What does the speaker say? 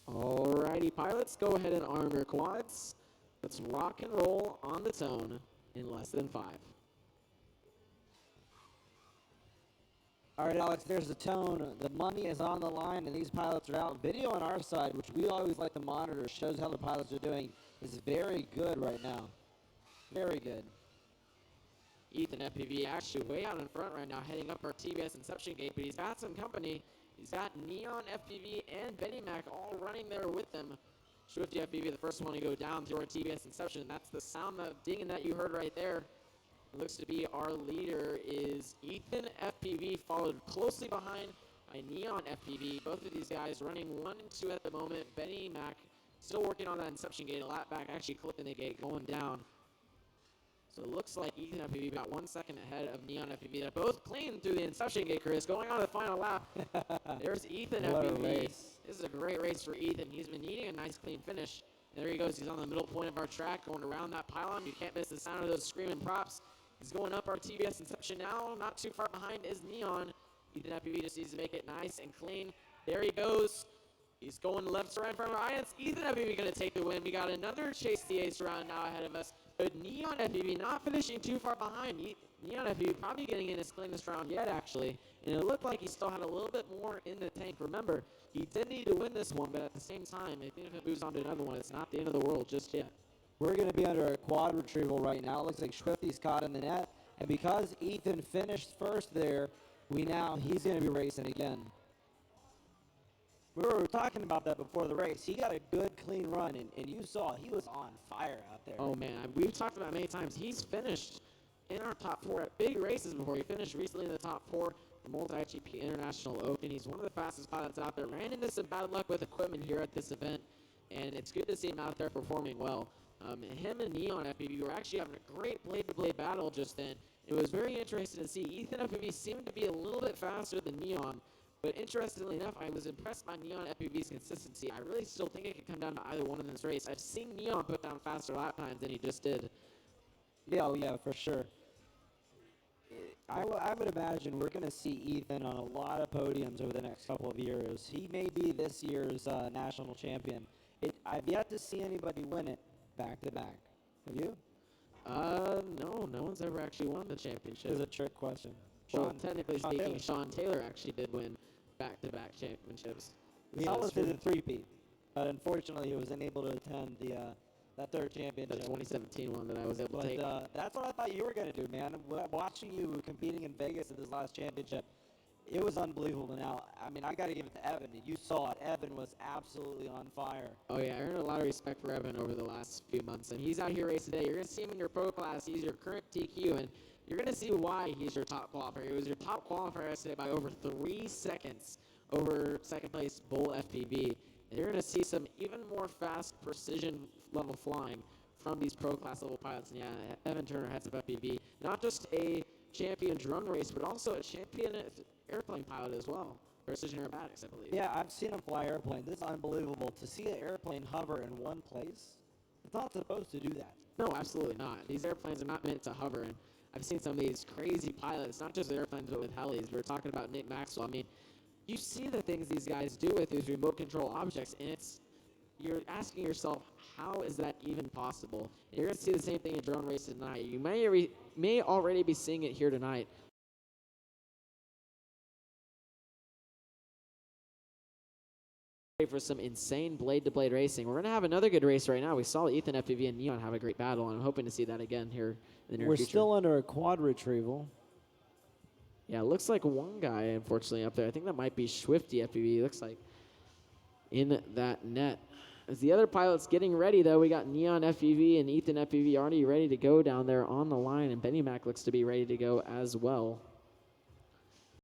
Alrighty, pilots, go ahead and arm your quads. Let's rock and roll on the tone in less than 5. All right, Alex, there's the tone. The money is on the line, and these pilots are out. Video on our side, which we always like to monitor, shows how the pilots are doing, is very good right now. Very good. Ethan FPV actually way out in front right now, heading up our TBS Inception gate, but he's got some company. He's got Neon FPV and Benny Mac all running there with him. Swifty FPV, the first one to go down through our TBS Inception. That's the sound of dinging that you heard right there. It looks to be our leader is Ethan FPV, followed closely behind by Neon FPV. Both of these guys running 1 and 2 at the moment. Benny Mac still working on that Inception gate, a lap back, actually clipping the gate, going down. So it looks like Ethan FPV about 1 second ahead of Neon FPV. They're both clean through the Inception gate, Chris, going on to the final lap. There's Ethan FPV. This is a great race for Ethan. He's been needing a nice clean finish. And there he goes. He's on the middle point of our track, going around that pylon. You can't miss the sound of those screaming props. He's going up our TBS Inception now. Not too far behind is Neon. Ethan FPV just needs to make it nice and clean. There he goes. He's going left to right in front of our eye. It's Ethan FPV going to take the win. We got another Chase the Ace round now ahead of us. But Neon FPV not finishing too far behind. Neon FPV probably getting in his cleanest round yet, actually. And it looked like he still had a little bit more in the tank. Remember, he did need to win this one, but at the same time, even if it moves on to another one, it's not the end of the world just yet. We're going to be under a quad retrieval right now. It looks like Swifty's caught in the net. And because Ethan finished first there, he's going to be racing again. We were talking about that before the race. He got a good, clean run, and you saw he was on fire out there. Oh, man. We've talked about it many times. He's finished in our top 4 at big races before. He finished recently in the top 4 at MultiGP International Open. He's one of the fastest pilots out there. Ran into some bad luck with equipment here at this event, and it's good to see him out there performing well. Him and Neon FPV were actually having a great blade-to-blade battle just then. It was very interesting to see. Ethan FPV seemed to be a little bit faster than Neon, but interestingly enough, I was impressed by Neon FPV's consistency. I really still think it could come down to either one in this race. I've seen Neon put down faster lap times than he just did. Yeah, for sure. I would imagine we're going to see Ethan on a lot of podiums over the next couple of years. He may be this year's national champion. I've yet to see anybody win it back-to-back. Have you? No one's ever actually won the championship. It's a trick question. Well, technically speaking, Sean Taylor actually did win back-to-back championships. He almost did a three-peat, but unfortunately he was unable to attend that third championship. The 2017 one that I was able to take. That's what I thought you were going to do, man. Watching you competing in Vegas at this last championship, it was unbelievable. Now, I mean, I got to give it to Evan. You saw it. Evan was absolutely on fire. Oh, yeah. I earned a lot of respect for Evan over the last few months, and he's out here racing today. You're going to see him in your pro class. He's your current TQ, and you're going to see why he's your top qualifier. He was your top qualifier yesterday by over 3 seconds over second-place Bull FPV. And you're going to see some even more fast precision-level flying from these pro-class level pilots. And yeah, Evan Turner, heads of FPV, not just a champion drone race, but also a champion airplane pilot as well. Precision aerobatics, I believe. Yeah, I've seen him fly airplanes. This is unbelievable. To see an airplane hover in one place, it's not supposed to do that. No, absolutely not. These airplanes are not meant to hover. And I've seen some of these crazy pilots, not just airplanes, but with helis. We were talking about Nick Maxwell. I mean, you see the things these guys do with these remote control objects, and you're asking yourself, how is that even possible? And you're going to see the same thing in drone races tonight. You may already be seeing it here tonight. For some insane blade-to-blade racing. We're going to have another good race right now. We saw Ethan FPV and Neon have a great battle, and I'm hoping to see that again here in the near future. We're still under a quad retrieval. Yeah, it looks like one guy, unfortunately, up there. I think that might be Swifty FPV. Looks like in that net. As the other pilot's getting ready, though, we got Neon FPV and Ethan FPV already ready to go down there on the line, and Benny Mac looks to be ready to go as well.